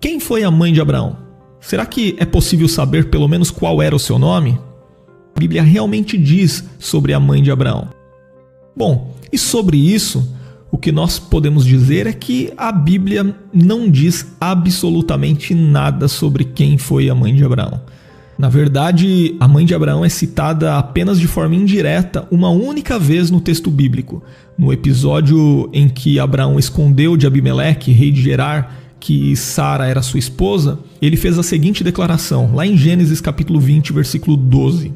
Quem foi a mãe de Abraão? Será que é possível saber pelo menos qual era o seu nome? A Bíblia realmente diz sobre a mãe de Abraão. Bom, e sobre isso, o que nós podemos dizer é que a Bíblia não diz absolutamente nada sobre quem foi a mãe de Abraão. Na verdade, a mãe de Abraão é citada apenas de forma indireta uma única vez no texto bíblico, no episódio em que Abraão escondeu de Abimeleque, rei de Gerar, que Sara era sua esposa. Ele fez a seguinte declaração, lá em Gênesis capítulo 20, versículo 12.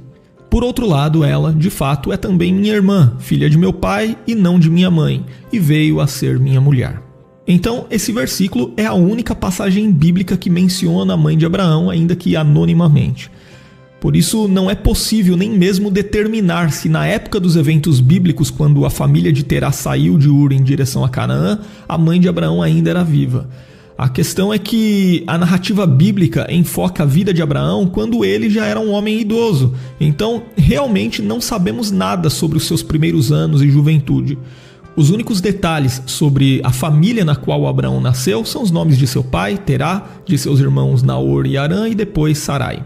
Por outro lado, ela, de fato, é também minha irmã, filha de meu pai e não de minha mãe, e veio a ser minha mulher. Então, esse versículo é a única passagem bíblica que menciona a mãe de Abraão, ainda que anonimamente. Por isso, não é possível nem mesmo determinar se na época dos eventos bíblicos, quando a família de Terá saiu de Ur em direção a Canaã, a mãe de Abraão ainda era viva. A questão é que a narrativa bíblica enfoca a vida de Abraão quando ele já era um homem idoso. Então, realmente não sabemos nada sobre os seus primeiros anos e juventude. Os únicos detalhes sobre a família na qual Abraão nasceu são os nomes de seu pai, Terá, de seus irmãos Naor e Harã e depois Sarai.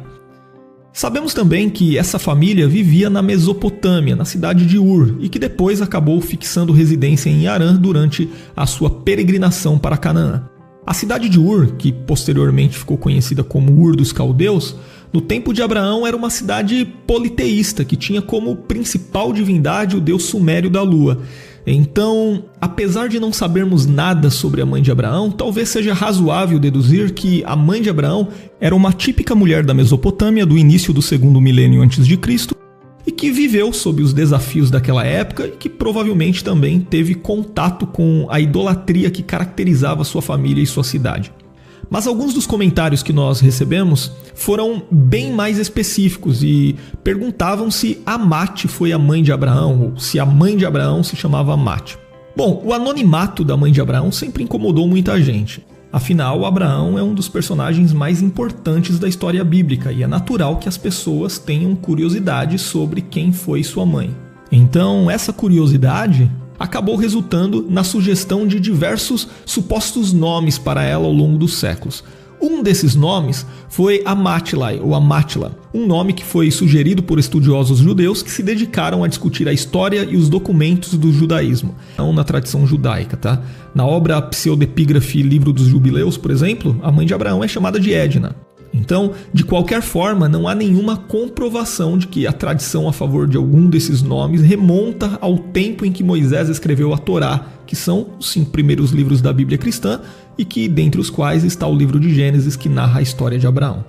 Sabemos também que essa família vivia na Mesopotâmia, na cidade de Ur, e que depois acabou fixando residência em Harã durante a sua peregrinação para Canaã. A cidade de Ur, que posteriormente ficou conhecida como Ur dos Caldeus, no tempo de Abraão era uma cidade politeísta que tinha como principal divindade o deus sumério da lua. Então, apesar de não sabermos nada sobre a mãe de Abraão, talvez seja razoável deduzir que a mãe de Abraão era uma típica mulher da Mesopotâmia do início do segundo milênio antes de Cristo, e que viveu sob os desafios daquela época e que provavelmente também teve contato com a idolatria que caracterizava sua família e sua cidade. Mas alguns dos comentários que nós recebemos foram bem mais específicos e perguntavam se Amate foi a mãe de Abraão ou se a mãe de Abraão se chamava Amate. Bom, o anonimato da mãe de Abraão sempre incomodou muita gente. Afinal, Abraão é um dos personagens mais importantes da história bíblica e é natural que as pessoas tenham curiosidade sobre quem foi sua mãe. Então, essa curiosidade acabou resultando na sugestão de diversos supostos nomes para ela ao longo dos séculos. Um desses nomes foi Amatlai, ou Amatla, um nome que foi sugerido por estudiosos judeus que se dedicaram a discutir a história e os documentos do judaísmo, não na tradição judaica, tá? Na obra pseudepígrafe Livro dos Jubileus, por exemplo, a mãe de Abraão é chamada de Edna. Então, de qualquer forma, não há nenhuma comprovação de que a tradição a favor de algum desses nomes remonta ao tempo em que Moisés escreveu a Torá, que são os 5 primeiros livros da Bíblia cristã e que, dentre os quais, está o livro de Gênesis, que narra a história de Abraão.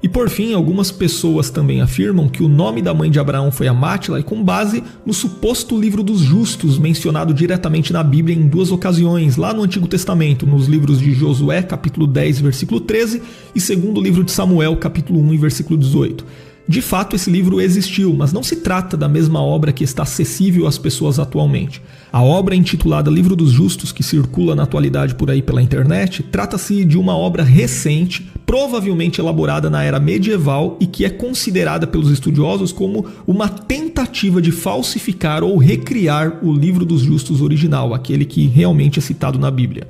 E por fim, algumas pessoas também afirmam que o nome da mãe de Abraão foi Amatla com base no suposto livro dos justos, mencionado diretamente na Bíblia em 2 ocasiões, lá no Antigo Testamento, nos livros de Josué, capítulo 10, versículo 13, e segundo livro de Samuel, capítulo 1, versículo 18. De fato, esse livro existiu, mas não se trata da mesma obra que está acessível às pessoas atualmente. A obra intitulada Livro dos Justos, que circula na atualidade por aí pela internet, trata-se de uma obra recente, provavelmente elaborada na era medieval e que é considerada pelos estudiosos como uma tentativa de falsificar ou recriar o Livro dos Justos original, aquele que realmente é citado na Bíblia.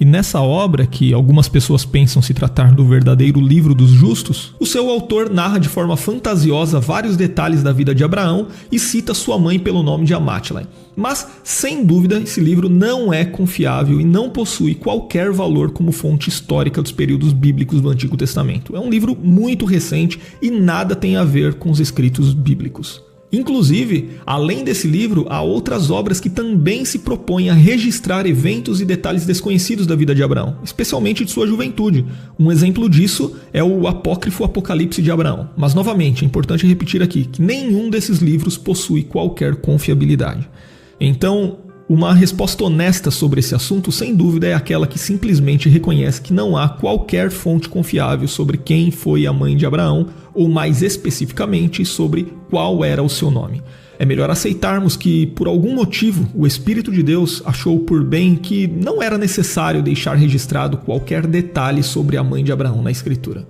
E nessa obra, que algumas pessoas pensam se tratar do verdadeiro Livro dos Justos, o seu autor narra de forma fantasiosa vários detalhes da vida de Abraão e cita sua mãe pelo nome de Amatlai. Mas, sem dúvida, esse livro não é confiável e não possui qualquer valor como fonte histórica dos períodos bíblicos do Antigo Testamento. É um livro muito recente e nada tem a ver com os escritos bíblicos. Inclusive, além desse livro, há outras obras que também se propõem a registrar eventos e detalhes desconhecidos da vida de Abraão, especialmente de sua juventude. Um exemplo disso é o apócrifo Apocalipse de Abraão. Mas, novamente, é importante repetir aqui que nenhum desses livros possui qualquer confiabilidade. Então, uma resposta honesta sobre esse assunto, sem dúvida, é aquela que simplesmente reconhece que não há qualquer fonte confiável sobre quem foi a mãe de Abraão, ou mais especificamente sobre qual era o seu nome. É melhor aceitarmos que, por algum motivo, o Espírito de Deus achou por bem que não era necessário deixar registrado qualquer detalhe sobre a mãe de Abraão na Escritura.